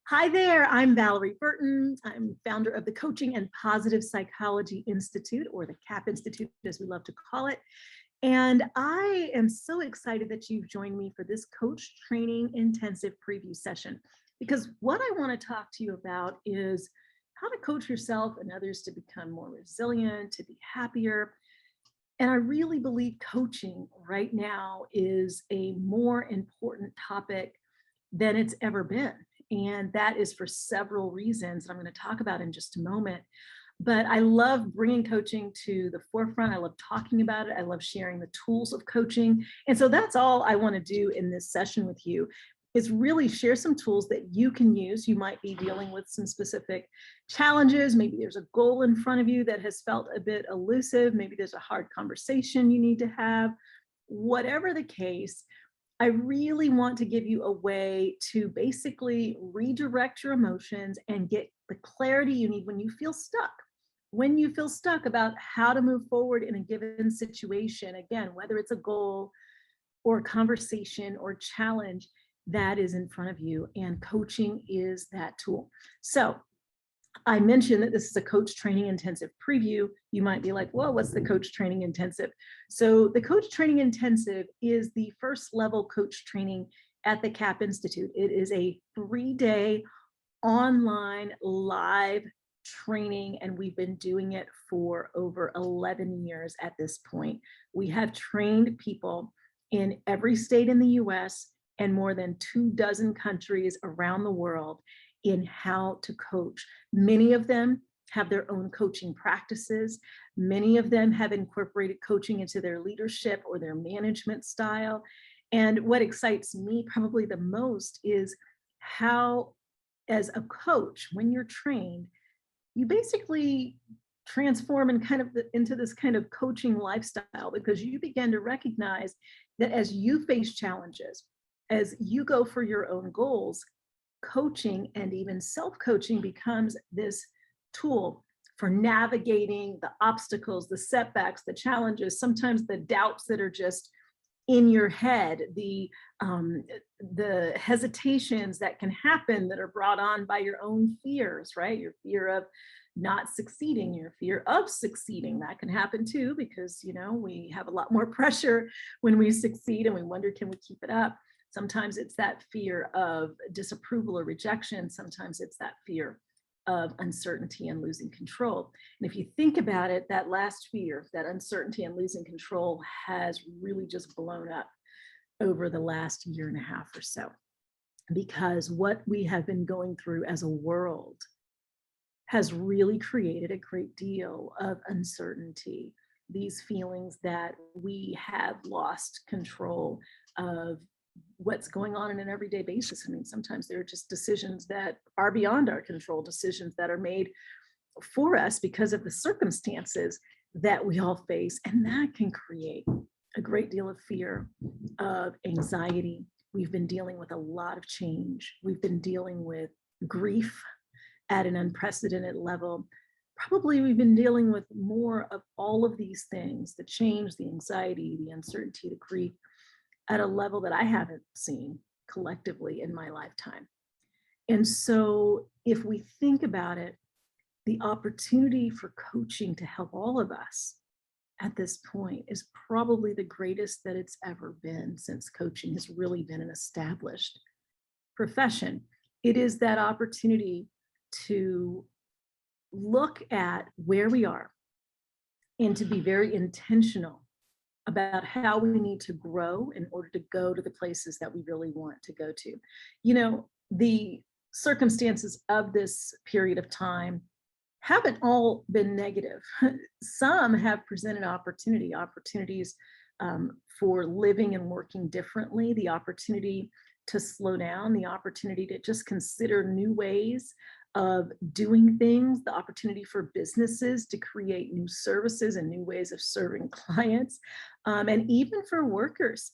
Hi there, I'm Valerie Burton. I'm founder of the Coaching and Positive Psychology Institute, or the CAP Institute, as we love to call it. And I am so excited that you've joined me for this coach training intensive preview session, because what I want to talk to you about is how to coach yourself and others to become more resilient, to be happier. And I really believe coaching right now is a more important topic than it's ever been. And that is for several reasons that I'm going to talk about in just a moment. But I love bringing coaching to the forefront. I love talking about it. I love sharing the tools of coaching. And so that's all I want to do in this session with you is really share some tools that you can use. You might be dealing with some specific challenges. Maybe there's a goal in front of you that has felt a bit elusive. Maybe there's a hard conversation you need to have. Whatever the case, I really want to give you a way to basically redirect your emotions and get the clarity you need when you feel stuck. When you feel stuck about how to move forward in a given situation, again, whether it's a goal or a conversation or challenge that is in front of you, and coaching is that tool. So I mentioned that this is a coach training intensive preview. You might be like, well, what's the coach training intensive? So the coach training intensive is the first level coach training at the CAP Institute. It is a 3-day online live training, and we've been doing it for over 11 years at this point. We have trained people in every state in the US and more than 24 countries around the world in how to coach. Many of them have their own coaching practices. Many of them have incorporated coaching into their leadership or their management style. And what excites me probably the most is how, as a coach, when you're trained, you basically transform and kind of into this kind of coaching lifestyle, because you begin to recognize that as you face challenges, as you go for your own goals, coaching and even self-coaching becomes this tool for navigating the obstacles, the setbacks, the challenges, sometimes the doubts that are just in your head, the hesitations that can happen that are brought on by your own fears, right? Your fear of not succeeding, your fear of succeeding. That can happen too, because we have a lot more pressure when we succeed and we wonder, can we keep it up? Sometimes it's that fear of disapproval or rejection. Sometimes it's that fear of uncertainty and losing control. And if you think about it, that last fear, that uncertainty and losing control, has really just blown up over the last year and a half or so, because what we have been going through as a world has really created a great deal of uncertainty. These feelings that we have lost control of what's going on an everyday basis. I mean, sometimes there are just decisions that are beyond our control, decisions that are made for us because of the circumstances that we all face. And that can create a great deal of fear, of anxiety. We've been dealing with a lot of change. We've been dealing with grief at an unprecedented level. Probably we've been dealing with more of all of these things, the change, the anxiety, the uncertainty, the grief, at a level that I haven't seen collectively in my lifetime. And so if we think about it, the opportunity for coaching to help all of us at this point is probably the greatest that it's ever been, since coaching has really been an established profession. It is that opportunity to look at where we are and to be very intentional about how we need to grow in order to go to the places that we really want to go to. The circumstances of this period of time haven't all been negative. Some have presented opportunities for living and working differently, the opportunity to slow down, the opportunity to just consider new ways of doing things, the opportunity for businesses to create new services and new ways of serving clients, and even for workers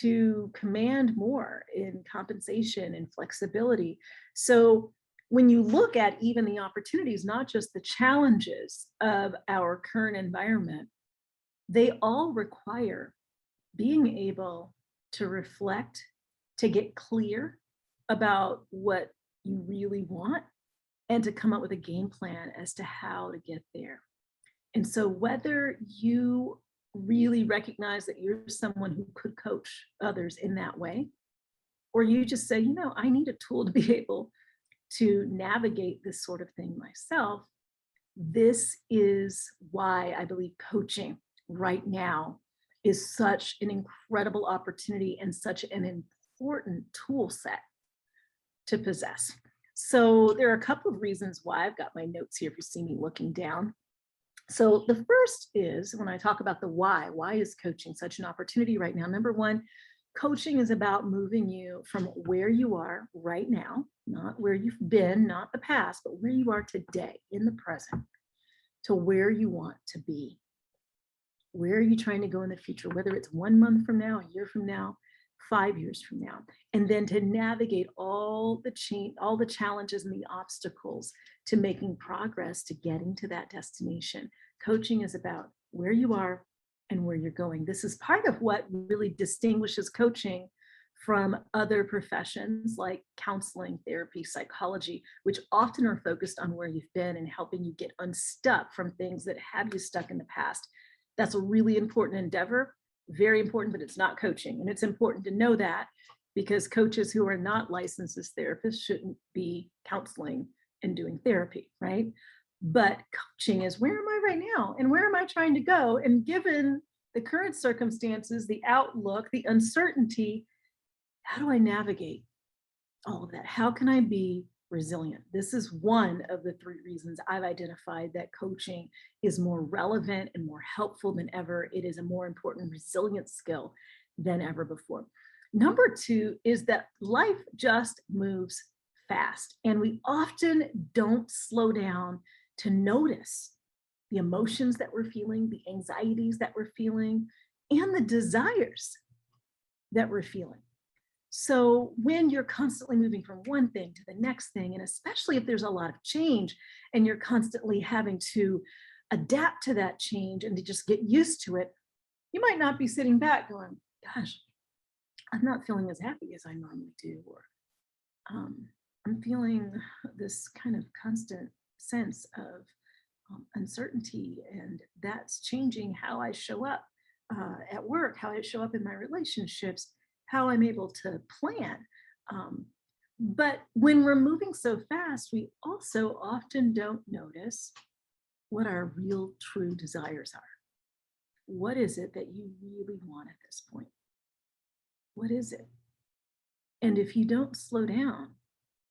to command more in compensation and flexibility. So when you look at even the opportunities, not just the challenges of our current environment, they all require being able to reflect, to get clear about what you really want, and to come up with a game plan as to how to get there. And so, whether you really recognize that you're someone who could coach others in that way, or you just say, I need a tool to be able to navigate this sort of thing myself, this is why I believe coaching right now is such an incredible opportunity and such an important tool set to possess. So there are a couple of reasons why. I've got my notes here if you see me looking down. So the first is, when I talk about the why is coaching such an opportunity right now? Number one, coaching is about moving you from where you are right now, not where you've been, not the past, but where you are today in the present, to where you want to be. Where are you trying to go in the future, whether it's 1 month from now, a year from now, 5 years from now? And then to navigate all the all the challenges and the obstacles to making progress to getting to that destination. Coaching is about where you are and where you're going. This is part of what really distinguishes coaching from other professions like counseling, therapy, psychology, which often are focused on where you've been and helping you get unstuck from things that have you stuck in the past. That's a really important endeavor, very important, but it's not coaching. And it's important to know that, because coaches who are not licensed as therapists shouldn't be counseling and doing therapy, right? But coaching is, where am I right now? And where am I trying to go? And given the current circumstances, the outlook, the uncertainty, how do I navigate all of that? How can I be resilient? This is one of the 3 reasons I've identified that coaching is more relevant and more helpful than ever. It is a more important resilience skill than ever before. Number 2 is that life just moves fast, and we often don't slow down to notice the emotions that we're feeling, the anxieties that we're feeling, and the desires that we're feeling. So when you're constantly moving from one thing to the next thing, and especially if there's a lot of change and you're constantly having to adapt to that change and to just get used to it, you might not be sitting back going, gosh, I'm not feeling as happy as I normally do, or I'm feeling this kind of constant sense of uncertainty, and that's changing how I show up at work, how I show up in my relationships, how I'm able to plan. But when we're moving so fast, we also often don't notice what our real true desires are. What is it that you really want at this point? What is it? And if you don't slow down,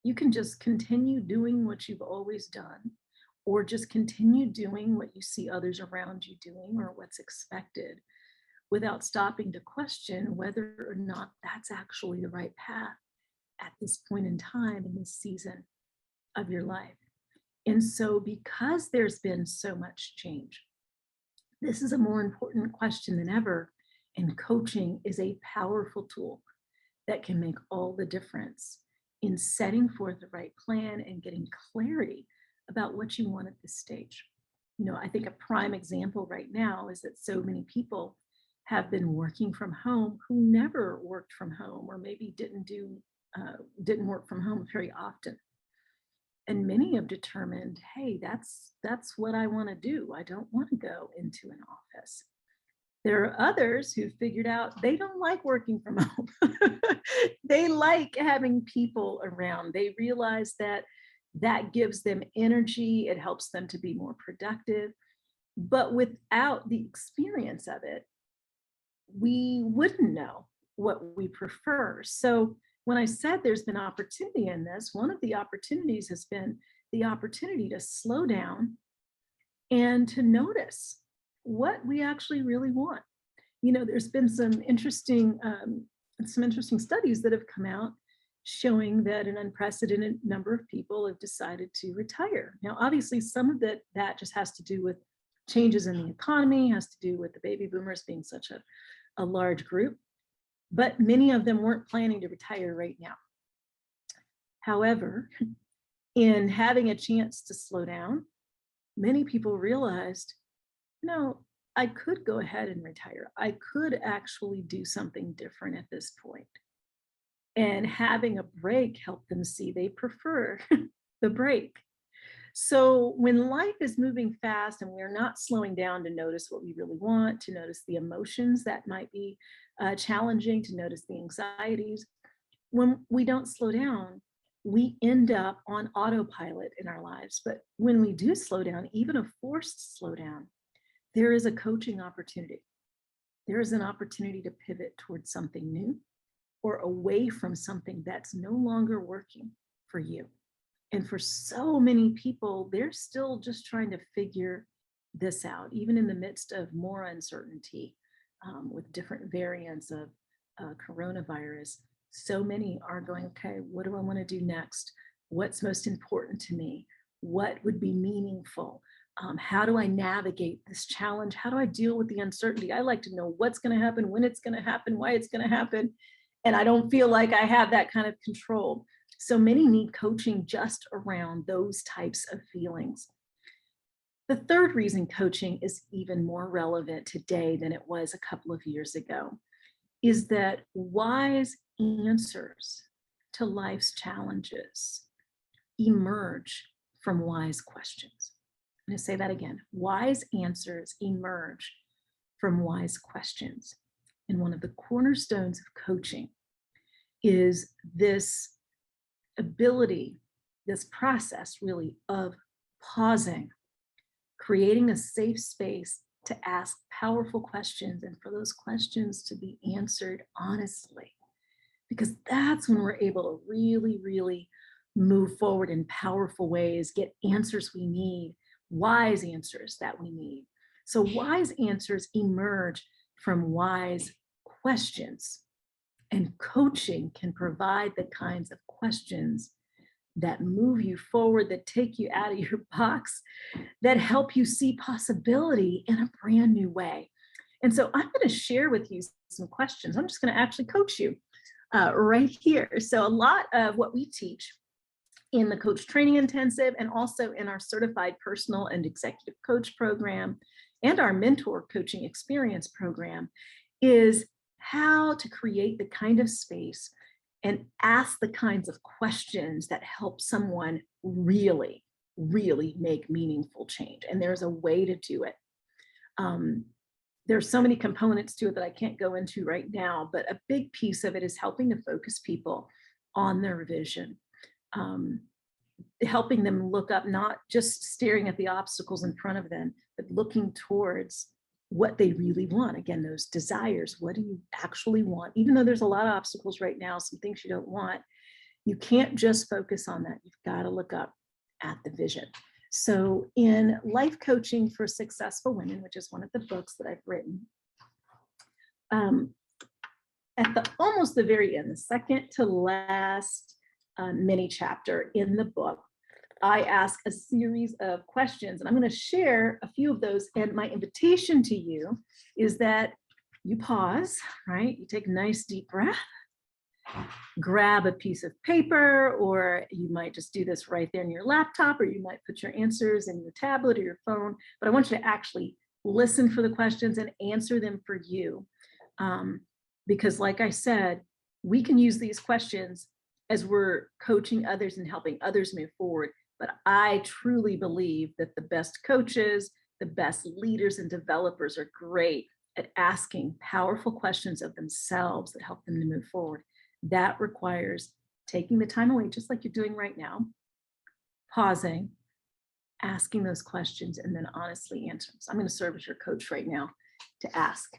you can just continue doing what you've always done, or just continue doing what you see others around you doing or what's expected, without stopping to question whether or not that's actually the right path at this point in time in this season of your life. And so, because there's been so much change, this is a more important question than ever. And coaching is a powerful tool that can make all the difference in setting forth the right plan and getting clarity about what you want at this stage. I think a prime example right now is that so many people have been working from home who never worked from home, or maybe didn't work from home very often. And many have determined, hey, that's what I want to do. I don't want to go into an office. There are others who figured out they don't like working from home. They like having people around. They realize that that gives them energy. It helps them to be more productive. But without the experience of it, we wouldn't know what we prefer. So when I said there's been opportunity in this, one of the opportunities has been the opportunity to slow down and to notice what we actually really want. There's been some interesting studies that have come out showing that an unprecedented number of people have decided to retire. Now, obviously, some of that just has to do with changes in the economy, has to do with the baby boomers being such a large group, but many of them weren't planning to retire right now. However, in having a chance to slow down, many people realized, I could go ahead and retire. I could actually do something different at this point. and having a break helped them see they prefer the break. So when life is moving fast and we're not slowing down to notice what we really want, to notice the emotions that might be challenging, to notice the anxieties, when we don't slow down, we end up on autopilot in our lives. But when we do slow down, even a forced slowdown, there is a coaching opportunity. There is an opportunity to pivot towards something new or away from something that's no longer working for you. And for so many people, they're still just trying to figure this out, even in the midst of more uncertainty with different variants of coronavirus. So many are going, okay, what do I want to do next? What's most important to me? What would be meaningful? How do I navigate this challenge? How do I deal with the uncertainty? I like to know what's going to happen, when it's going to happen, why it's going to happen. And I don't feel like I have that kind of control. So many need coaching just around those types of feelings. The third reason coaching is even more relevant today than it was a couple of years ago is that wise answers to life's challenges emerge from wise questions. I'm going to say that again. Wise answers emerge from wise questions. And one of the cornerstones of coaching is this ability, this process really of pausing, creating a safe space to ask powerful questions and for those questions to be answered honestly. Because that's when we're able to really, really move forward in powerful ways, get answers we need, wise answers that we need. So wise answers emerge from wise questions. And coaching can provide the kinds of questions that move you forward, that take you out of your box, that help you see possibility in a brand new way. And so I'm going to share with you some questions. I'm just going to actually coach you right here. So a lot of what we teach in the Coach Training Intensive and also in our Certified Personal and Executive Coach program and our Mentor Coaching Experience program is how to create the kind of space and ask the kinds of questions that help someone really, really make meaningful change. And there's a way to do it. There's so many components to it that I can't go into right now, but a big piece of it is helping to focus people on their vision, helping them look up, not just staring at the obstacles in front of them, but looking towards what they really want. Again, those desires. What do you actually want? Even though there's a lot of obstacles right now, some things you don't want, you can't just focus on that. You've got to look up at the vision. So in Life Coaching for Successful Women, which is one of the books that I've written, at almost the very end, the second to last mini chapter in the book, I ask a series of questions, and I'm going to share a few of those. And my invitation to you is that you pause, right? You take a nice deep breath, grab a piece of paper, or you might just do this right there in your laptop, or you might put your answers in your tablet or your phone. But I want you to actually listen for the questions and answer them for you. Because like I said, we can use these questions as we're coaching others and helping others move forward. But I truly believe that the best coaches, the best leaders and developers are great at asking powerful questions of themselves that help them to move forward. That requires taking the time away, just like you're doing right now, pausing, asking those questions, and then honestly answering. So I'm going to serve as your coach right now to ask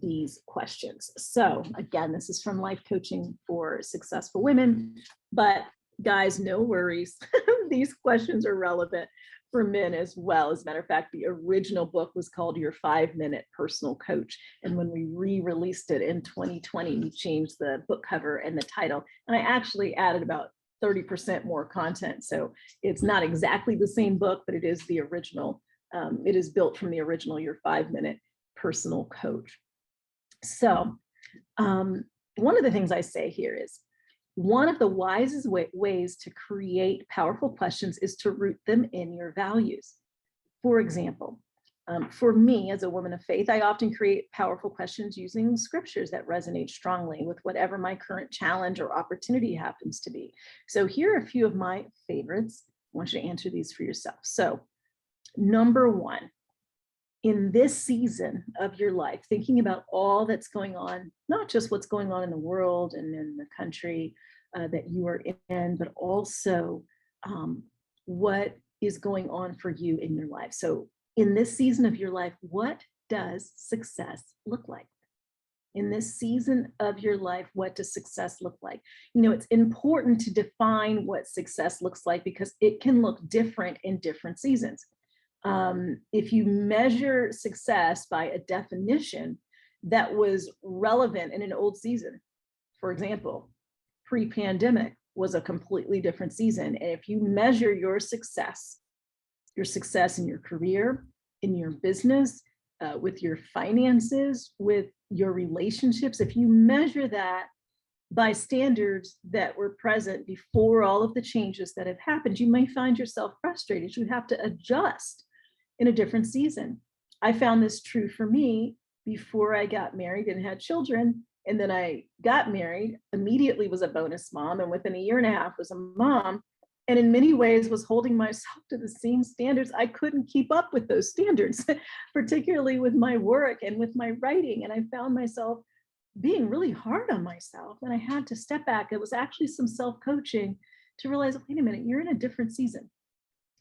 these questions. So again, this is from Life Coaching for Successful Women, but guys, no worries. These questions are relevant for men as well. As a matter of fact, the original book was called Your 5-Minute Personal Coach. And when we re-released it in 2020, we changed the book cover and the title. And I actually added about 30% more content. So it's not exactly the same book, but it is the original. It is built from the original Your 5-Minute Personal Coach. So one of the things I say here is, one of the wisest ways to create powerful questions is to root them in your values. For example, For me, as a woman of faith, I often create powerful questions using scriptures that resonate strongly with whatever my current challenge or opportunity happens to be. So here are a few of my favorites. I want you to answer these for yourself. So, number one, in this season of your life, thinking about all that's going on, not just what's going on in the world and in the country that you are in, but also what is going on for you in your life. So in this season of your life, what does success look like? In this season of your life, what does success look like? You know, it's important to define what success looks like because it can look different in different seasons. If you measure success by a definition that was relevant in an old season, for example, pre-pandemic was a completely different season. And if you measure your success in your career, in your business, with your finances, with your relationships, if you measure that by standards that were present before all of the changes that have happened, you may find yourself frustrated. You have to adjust in a different season. I found this true for me before I got married and had children. And then I got married, immediately was a bonus mom, and within a year and a half was a mom. And in many ways was holding myself to the same standards. I couldn't keep up with those standards, particularly with my work and with my writing. And I found myself being really hard on myself. And I had to step back. It was actually some self-coaching to realize, wait a minute, you're in a different season.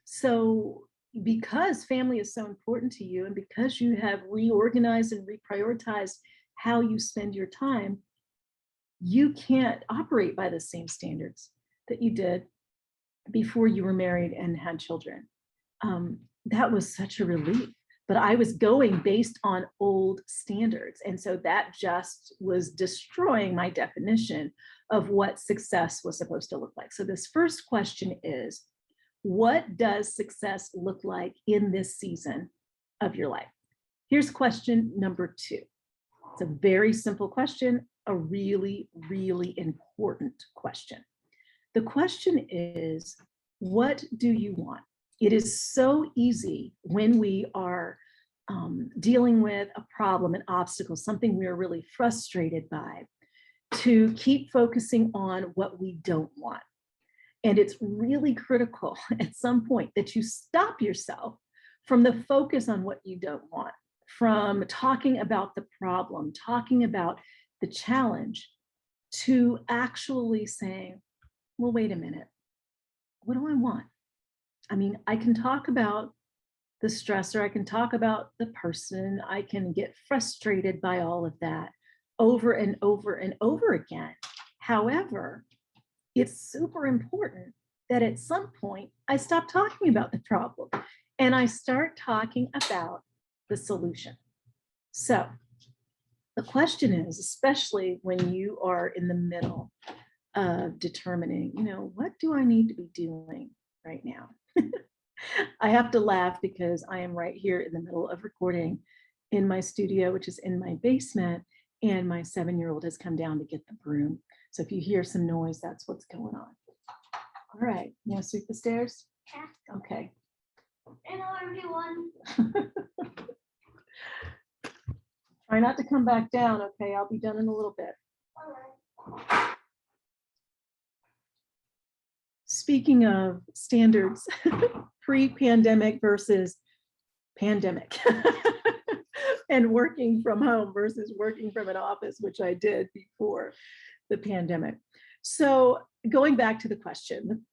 So because family is so important to you and because you have reorganized and reprioritized how you spend your time, you can't operate by the same standards that you did before you were married and had children. That was such a relief, but I was going based on old standards. And so that just was destroying my definition of what success was supposed to look like. So this first question is, what does success look like in this season of your life? Here's question number two. It's a very simple question, a really, really important question. The question is, what do you want? It is so easy when we are dealing with a problem, an obstacle, something we're really frustrated by, to keep focusing on what we don't want. And it's really critical at some point that you stop yourself from the focus on what you don't want, from talking about the problem, talking about the challenge, to actually saying, well, wait a minute, what do I want? I mean, I can talk about the stressor, I can talk about the person, I can get frustrated by all of that over and over and over again. However, it's super important that at some point I stop talking about the problem and I start talking about the solution. So the question is, especially when you are in the middle of determining, what do I need to be doing right now? I have to laugh because I am right here in the middle of recording in my studio, which is in my basement, and my 7-year-old has come down to get the broom. So if you hear some noise, that's what's going on. All right, you want to sweep the stairs? Yeah. Okay. Hello, everyone. Try not to come back down, okay? I'll be done in a little bit. All right. Speaking of standards, pre-pandemic versus pandemic, and working from home versus working from an office, which I did before the pandemic. So going back to the question,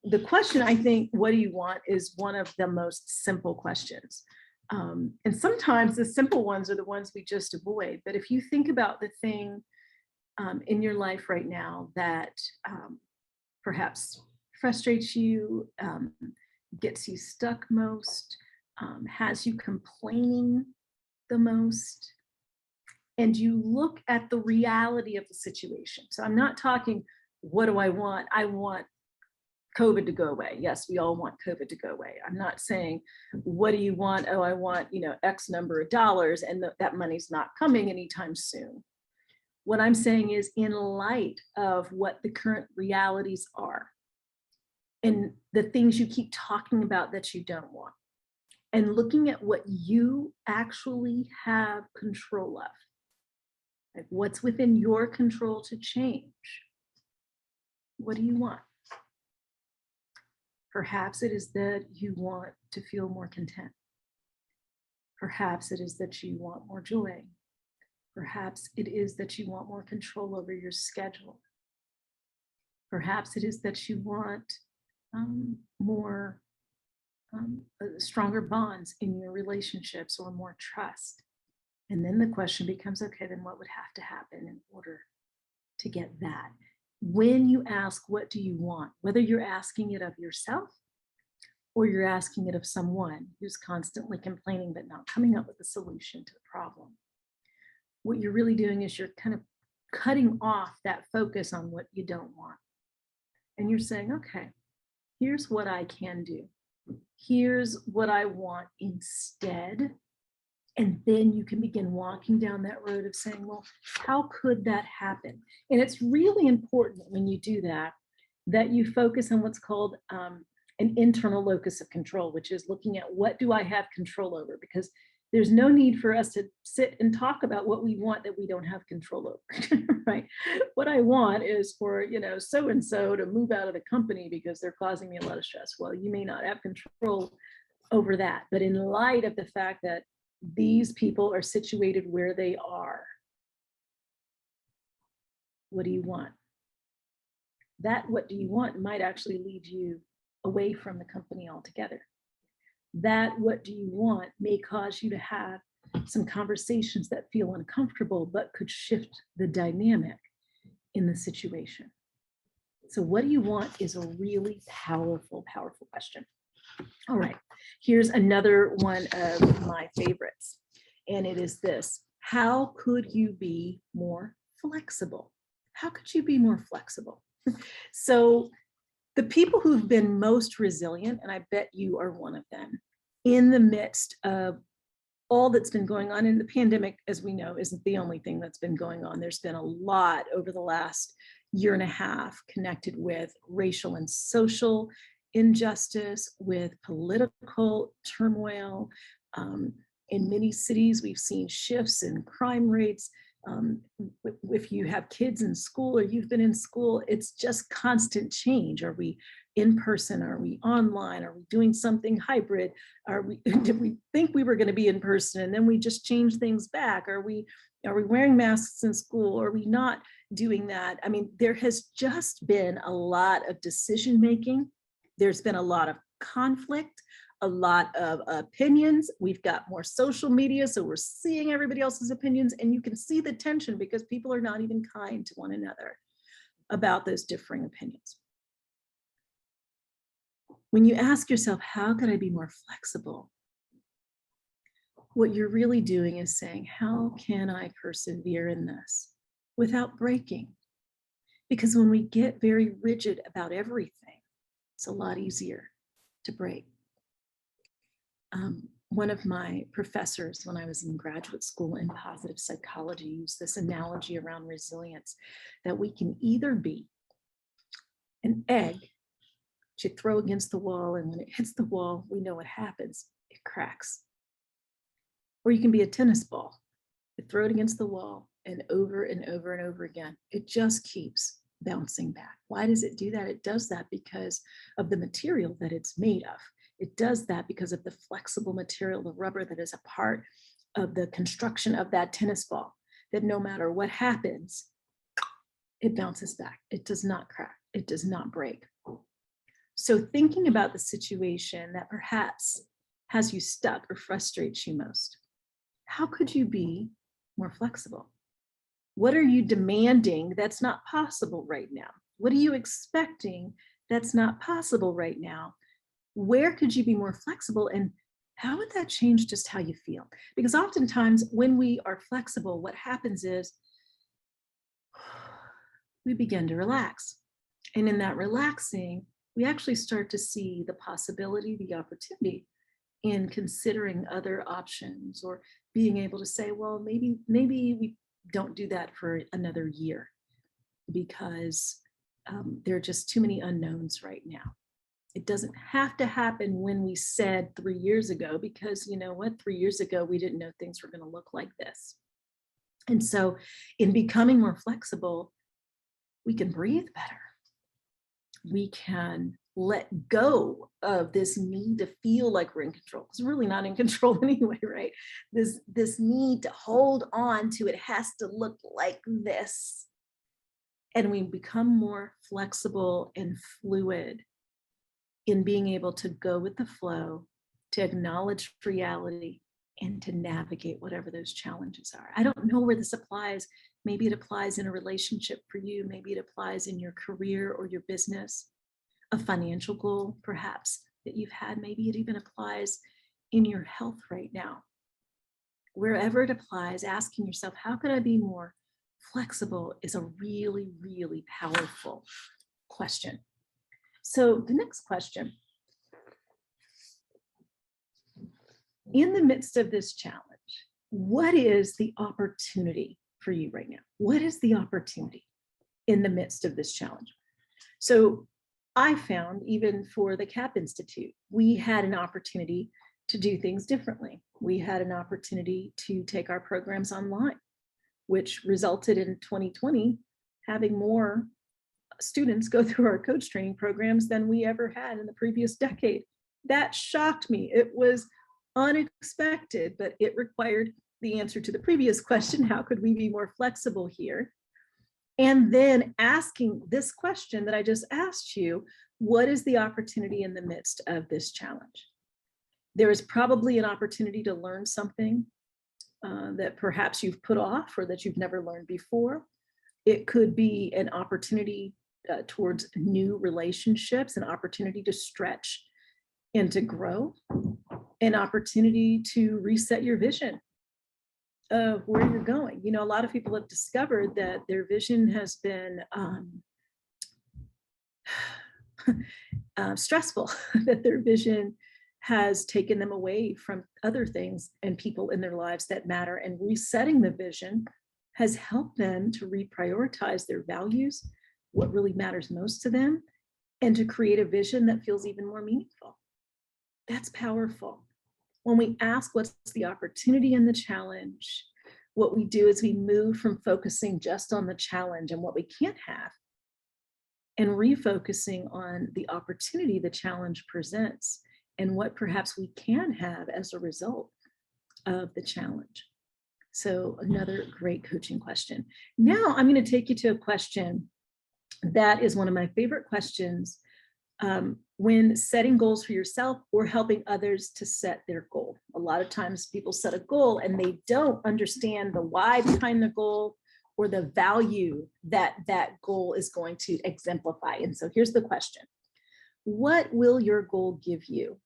I think, what do you want, is one of the most simple questions. And sometimes the simple ones are the ones we just avoid. But if you think about the thing in your life right now that perhaps frustrates you, gets you stuck most, has you complaining the most, and you look at the reality of the situation. So I'm not talking, what do I want? I want COVID to go away. Yes, we all want COVID to go away. I'm not saying, what do you want? Oh, I want, X number of dollars, and that money's not coming anytime soon. What I'm saying is, in light of what the current realities are and the things you keep talking about that you don't want, and looking at what you actually have control of. Like what's within your control to change. What do you want? Perhaps it is that you want to feel more content. Perhaps it is that you want more joy. Perhaps it is that you want more control over your schedule. Perhaps it is that you want more stronger bonds in your relationships or more trust. And then the question becomes, okay, then what would have to happen in order to get that? When you ask, what do you want? Whether you're asking it of yourself or you're asking it of someone who's constantly complaining but not coming up with a solution to the problem. What you're really doing is you're kind of cutting off that focus on what you don't want. And you're saying, okay, here's what I can do. Here's what I want instead. And then you can begin walking down that road of saying, well, how could that happen? And it's really important when you do that, that you focus on what's called an internal locus of control, which is looking at what do I have control over? Because there's no need for us to sit and talk about what we want that we don't have control over, right? What I want is for, so-and-so to move out of the company because they're causing me a lot of stress. Well, you may not have control over that, but in light of the fact that these people are situated where they are, what do you want? That what do you want might actually lead you away from the company altogether. That what do you want may cause you to have some conversations that feel uncomfortable, but could shift the dynamic in the situation. So what do you want is a really powerful, powerful question. All right, here's another one of my favorites. And it is this: how could you be more flexible? How could you be more flexible? So the people who've been most resilient, and I bet you are one of them, in the midst of all that's been going on, and the pandemic, as we know, isn't the only thing that's been going on. There's been a lot over the last year and a half connected with racial and social injustice, with political turmoil. In many cities, we've seen shifts in crime rates. If you have kids in school or you've been in school, it's just constant change. Are we in person? Are we online? Are we doing something hybrid? Did we think we were going to be in person and then we just change things back? Are we wearing masks in school? Are we not doing that? I mean, there has just been a lot of decision making. There's been a lot of conflict, a lot of opinions. We've got more social media, so we're seeing everybody else's opinions, and you can see the tension because people are not even kind to one another about those differing opinions. When you ask yourself, how could I be more flexible? What you're really doing is saying, how can I persevere in this without breaking? Because when we get very rigid about everything, it's a lot easier to break. One of my professors when I was in graduate school in positive psychology used this analogy around resilience, that we can either be an egg that you throw against the wall, and when it hits the wall, we know what happens, it cracks. Or you can be a tennis ball, you throw it against the wall, and over and over and over again, it just keeps bouncing back. Why does it do that? It does that because of the material that it's made of. It does that because of the flexible material, the rubber that is a part of the construction of that tennis ball, that no matter what happens, it bounces back. It does not crack. It does not break. So thinking about the situation that perhaps has you stuck or frustrates you most, how could you be more flexible? What are you demanding that's not possible right now? What are you expecting that's not possible right now? Where could you be more flexible, and how would that change just how you feel? Because oftentimes when we are flexible, what happens is we begin to relax. And in that relaxing, we actually start to see the possibility, the opportunity in considering other options, or being able to say, well, maybe we don't do that for another year because there are just too many unknowns right now. It doesn't have to happen when we said 3 years ago, because you know what, 3 years ago, we didn't know things were going to look like this. And so in becoming more flexible, we can breathe better. We can let go of this need to feel like we're in control, because we're really not in control anyway, right? This need to hold on to it has to look like this. And we become more flexible and fluid in being able to go with the flow, to acknowledge reality, and to navigate whatever those challenges are. I don't know where this applies. Maybe it applies in a relationship for you. Maybe it applies in your career or your business, a financial goal perhaps that you've had. Maybe it even applies in your health right now. Wherever it applies, asking yourself, how could I be more flexible, is a really, really powerful question. So the next question, in the midst of this challenge, what is the opportunity for you right now? What is the opportunity in the midst of this challenge? So I found, even for the CAP Institute, we had an opportunity to do things differently. We had an opportunity to take our programs online, which resulted in 2020 having more students go through our coach training programs than we ever had in the previous decade. That shocked me. It was unexpected, but it required the answer to the previous question, how could we be more flexible here? And then asking this question that I just asked you, what is the opportunity in the midst of this challenge? There is probably an opportunity to learn something that perhaps you've put off or that you've never learned before. It could be an opportunity towards new relationships, an opportunity to stretch and to grow, an opportunity to reset your vision of where you're going. You know, a lot of people have discovered that their vision has been stressful, that their vision has taken them away from other things and people in their lives that matter. And resetting the vision has helped them to reprioritize their values, what really matters most to them, and to create a vision that feels even more meaningful. That's powerful. When we ask what's the opportunity in the challenge, what we do is we move from focusing just on the challenge and what we can't have, and refocusing on the opportunity the challenge presents and what perhaps we can have as a result of the challenge. So another great coaching question. Now I'm going to take you to a question that is one of my favorite questions when setting goals for yourself or helping others to set their goal. A lot of times people set a goal and they don't understand the why behind the goal or the value that that goal is going to exemplify. And so here's the question. What will your goal give you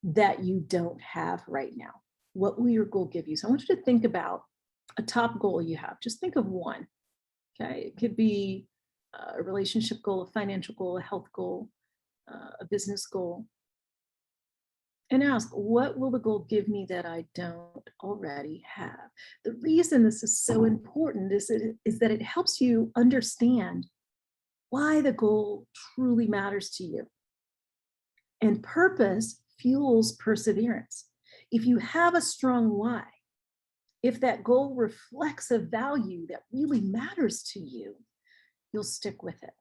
that you don't have right now? What will your goal give you? So I want you to think about a top goal you have. Just think of one. Okay, it could be a relationship goal, a financial goal, a health goal, a business goal. And ask, what will the goal give me that I don't already have? The reason this is so important is that it helps you understand why the goal truly matters to you. And purpose fuels perseverance. If you have a strong why, if that goal reflects a value that really matters to you, you'll stick with it.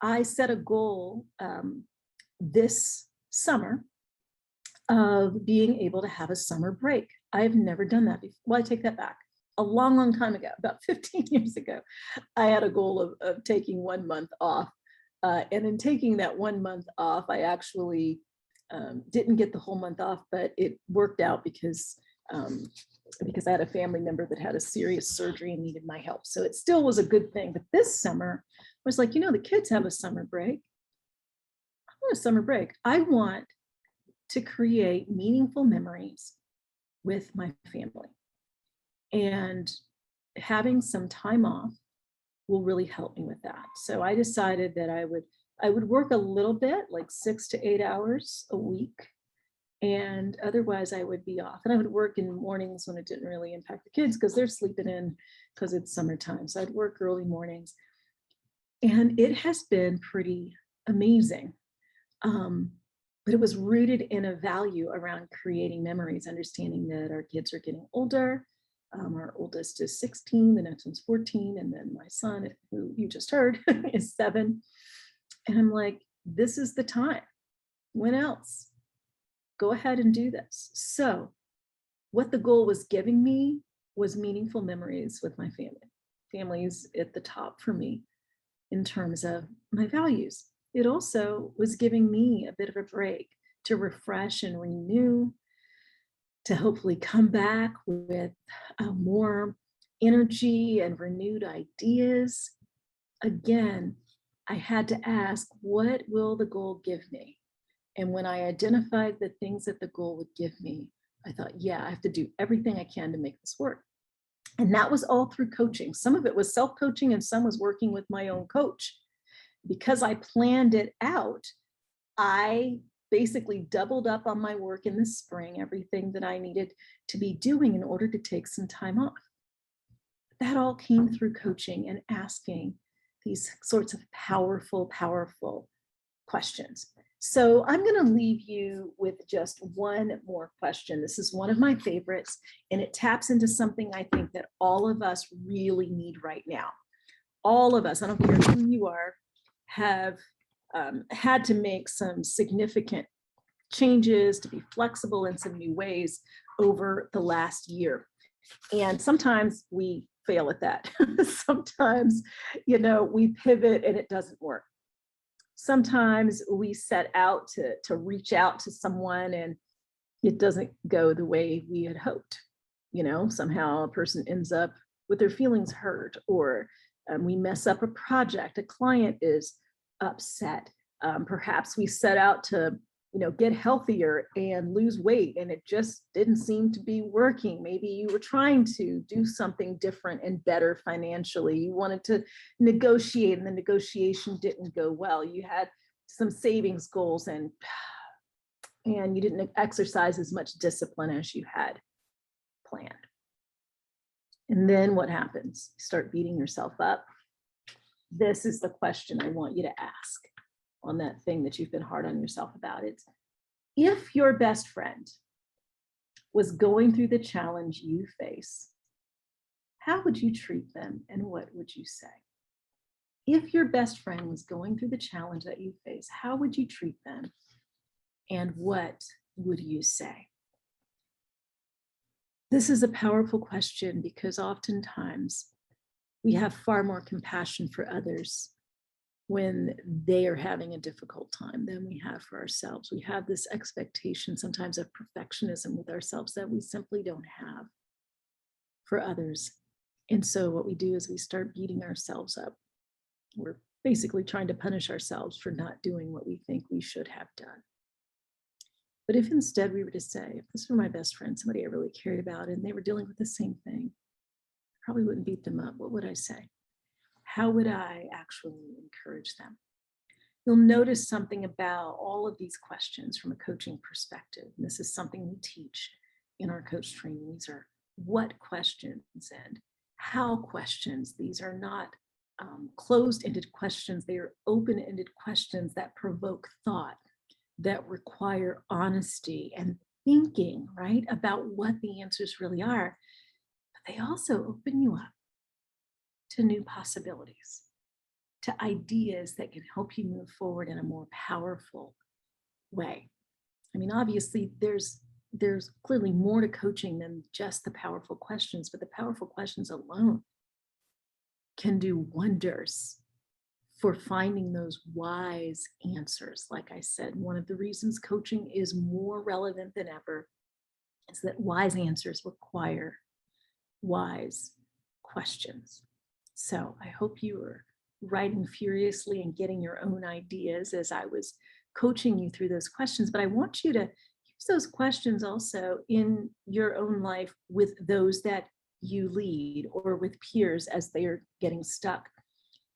I set a goal this summer of being able to have a summer break. I've never done that before. Well, I take that back. A long, long time ago, about 15 years ago, I had a goal of taking 1 month off. And in taking that 1 month off, I actually didn't get the whole month off, but it worked out because I had a family member that had a serious surgery and needed my help. So it still was a good thing. But this summer, I was like, the kids have a summer break. I want a summer break. I want to create meaningful memories with my family. And having some time off will really help me with that. So I decided that I would work a little bit, like 6 to 8 hours a week. And otherwise I would be off. And I would work in mornings when it didn't really impact the kids because they're sleeping in because it's summertime. So I'd work early mornings. And it has been pretty amazing. Um, but it was rooted in a value around creating memories, understanding that our kids are getting older. Our oldest is 16, the next one's 14, and then my son, who you just heard, is 7. And I'm like, this is the time. When else? Go ahead and do this. So, what the goal was giving me was meaningful memories with my family. Family's at the top for me in terms of my values. It also was giving me a bit of a break to refresh and renew, to hopefully come back with more energy and renewed ideas. Again, I had to ask, what will the goal give me? And when I identified the things that the goal would give me, I thought, yeah, I have to do everything I can to make this work. And that was all through coaching. Some of it was self coaching, and some was working with my own coach. Because I planned it out, I basically doubled up on my work in the spring, everything that I needed to be doing in order to take some time off. That all came through coaching and asking these sorts of powerful, powerful questions. So I'm going to leave you with just one more question. This is one of my favorites, and it taps into something I think that all of us really need right now. All of us, I don't care who you are, have had to make some significant changes to be flexible in some new ways over the last year. And sometimes we fail at that. Sometimes, we pivot and it doesn't work. Sometimes we set out to reach out to someone and it doesn't go the way we had hoped. Somehow a person ends up with their feelings hurt, or we mess up a project, a client is upset. Perhaps we set out to get healthier and lose weight, and it just didn't seem to be working. Maybe you were trying to do something different and better financially. You wanted to negotiate, and the negotiation didn't go well. You had some savings goals, and you didn't exercise as much discipline as you had planned. And then what happens? You start beating yourself up. This is the question I want you to ask on that thing that you've been hard on yourself about. It's, if your best friend was going through the challenge you face, how would you treat them and what would you say? If your best friend was going through the challenge that you face, how would you treat them and what would you say? This is a powerful question because oftentimes we have far more compassion for others when they are having a difficult time than we have for ourselves. We have this expectation sometimes of perfectionism with ourselves that we simply don't have for others. And so what we do is we start beating ourselves up. We're basically trying to punish ourselves for not doing what we think we should have done. But if instead we were to say, if this were my best friend, somebody I really cared about, and they were dealing with the same thing, I probably wouldn't beat them up. What would I say? How would I actually encourage them? You'll notice something about all of these questions from a coaching perspective. And this is something we teach in our coach training. These are what questions and how questions. These are not closed-ended questions. They are open-ended questions that provoke thought, that require honesty and thinking, right, about what the answers really are. But they also open you up to new possibilities, to ideas that can help you move forward in a more powerful way. I mean, obviously, there's clearly more to coaching than just the powerful questions, but the powerful questions alone can do wonders for finding those wise answers. Like I said, one of the reasons coaching is more relevant than ever is that wise answers require wise questions. So I hope you were writing furiously and getting your own ideas as I was coaching you through those questions. But I want you to use those questions also in your own life with those that you lead or with peers as they are getting stuck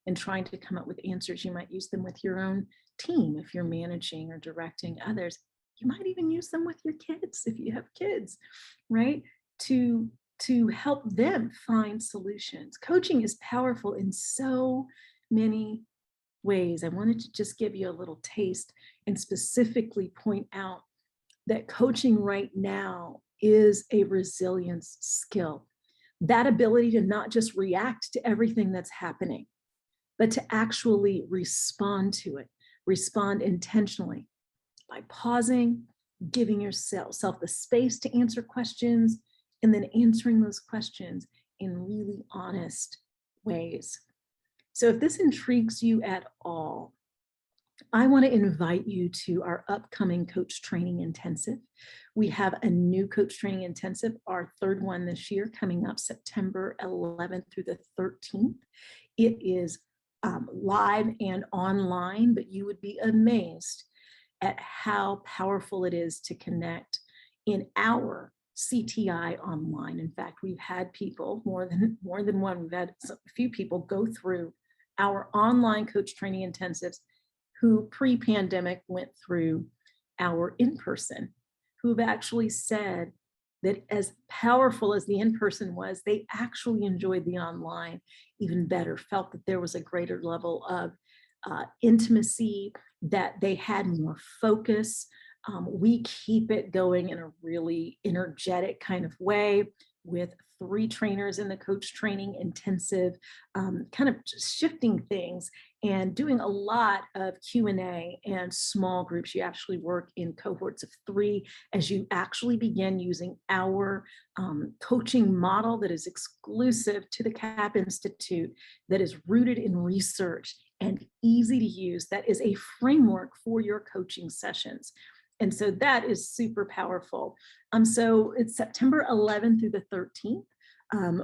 and trying to come up with answers. You might use them with your own team if you're managing or directing others. You might even use them with your kids if you have kids, right? To help them find solutions. Coaching is powerful in so many ways. I wanted to just give you a little taste and specifically point out that coaching right now is a resilience skill. That ability to not just react to everything that's happening, but to actually respond to it, respond intentionally by pausing, giving yourself the space to answer questions, and then answering those questions in really honest ways. So if this intrigues you at all, I want to invite you to our upcoming coach training intensive. We have a new coach training intensive, our third one this year, coming up September 11th through the 13th. It is live and online, but you would be amazed at how powerful it is to connect in our CTI online. In fact, we've had people, more than one, we've had a few people go through our online coach training intensives who pre-pandemic went through our in-person, who've actually said that as powerful as the in-person was, they actually enjoyed the online even better, felt that there was a greater level of intimacy, that they had more focus. We keep it going in a really energetic kind of way with 3 trainers in the coach training intensive, kind of just shifting things and doing a lot of Q&A and small groups. You actually work in cohorts of 3 as you actually begin using our coaching model that is exclusive to the CAP Institute, that is rooted in research and easy to use, that is a framework for your coaching sessions. And so that is super powerful. So it's September 11th through the 13th.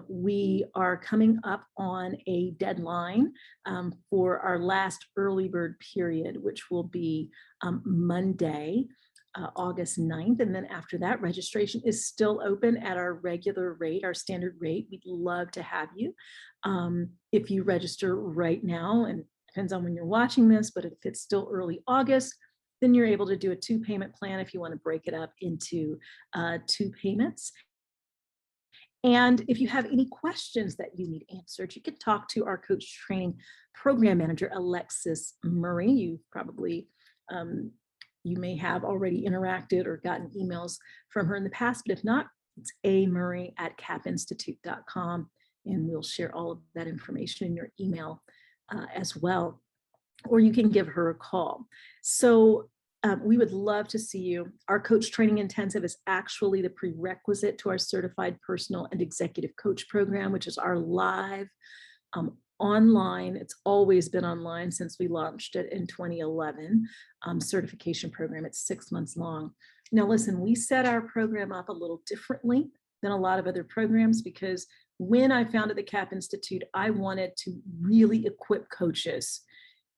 We are coming up on a deadline for our last early bird period, which will be Monday, August 9th. And then after that, registration is still open at our regular rate, our standard rate. We'd love to have you. If you register right now, and depends on when you're watching this, but if it's still early August, then you're able to do a 2-payment plan if you want to break it up into 2 payments. And if you have any questions that you need answered, you can talk to our coach training program manager, Alexis Murray. You probably, you may have already interacted or gotten emails from her in the past, but if not, it's amurray@capinstitute.com, and we'll share all of that information in your email as well. Or you can give her a call. So we would love to see you. Our coach training intensive is actually the prerequisite to our certified personal and executive coach program, which is our live online. It's always been online since we launched it in 2011 certification program. It's 6 months long. Now, listen, we set our program up a little differently than a lot of other programs because when I founded the CAP Institute, I wanted to really equip coaches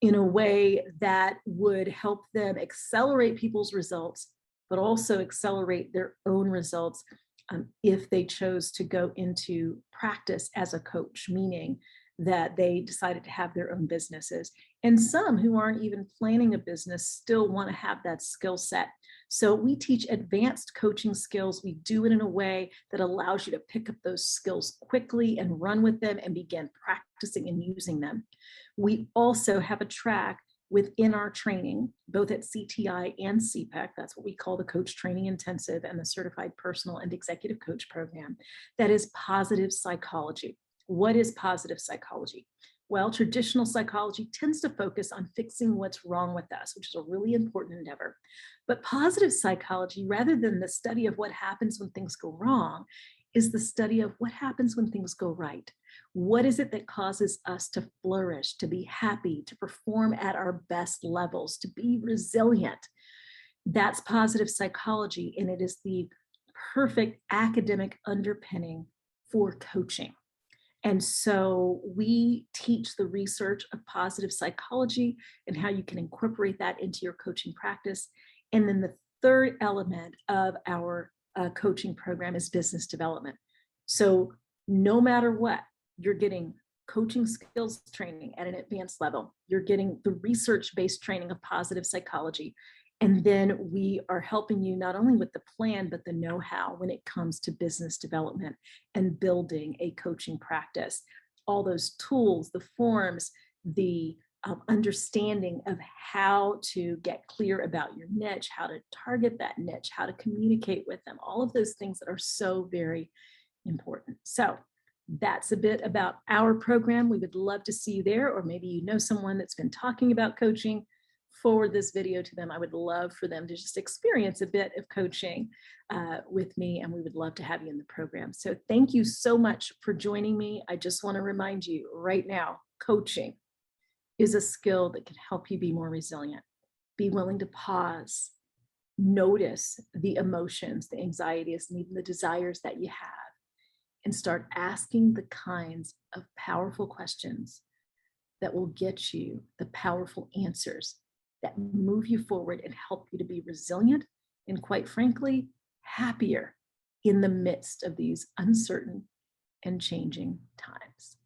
in a way that would help them accelerate people's results, but also accelerate their own results if they chose to go into practice as a coach, meaning that they decided to have their own businesses. And some who aren't even planning a business still want to have that skill set. So we teach advanced coaching skills. We do it in a way that allows you to pick up those skills quickly and run with them and begin practicing and using them. We also have a track within our training, both at CTI and CPEC, that's what we call the Coach Training Intensive and the Certified Personal and Executive Coach Program, that is positive psychology. What is positive psychology? Well, traditional psychology tends to focus on fixing what's wrong with us, which is a really important endeavor. But positive psychology, rather than the study of what happens when things go wrong, is the study of what happens when things go right. What is it that causes us to flourish, to be happy, to perform at our best levels, to be resilient? That's positive psychology, and it is the perfect academic underpinning for coaching. And so we teach the research of positive psychology and how you can incorporate that into your coaching practice. And then the third element of our coaching program is business development. So no matter what, you're getting coaching skills training at an advanced level. You're getting the research-based training of positive psychology. And then we are helping you not only with the plan, but the know-how when it comes to business development and building a coaching practice. All those tools, the forms, the understanding of how to get clear about your niche, how to target that niche, how to communicate with them, all of those things that are so very important. So that's a bit about our program. We would love to see you there, or maybe you know someone that's been talking about coaching. Forward this video to them. I would love for them to just experience a bit of coaching with me, and we would love to have you in the program. So thank you so much for joining me. I just want to remind you right now, coaching is a skill that can help you be more resilient. Be willing to pause, notice the emotions, the anxieties, and even the desires that you have, and start asking the kinds of powerful questions that will get you the powerful answers that move you forward and help you to be resilient and, quite frankly, happier in the midst of these uncertain and changing times.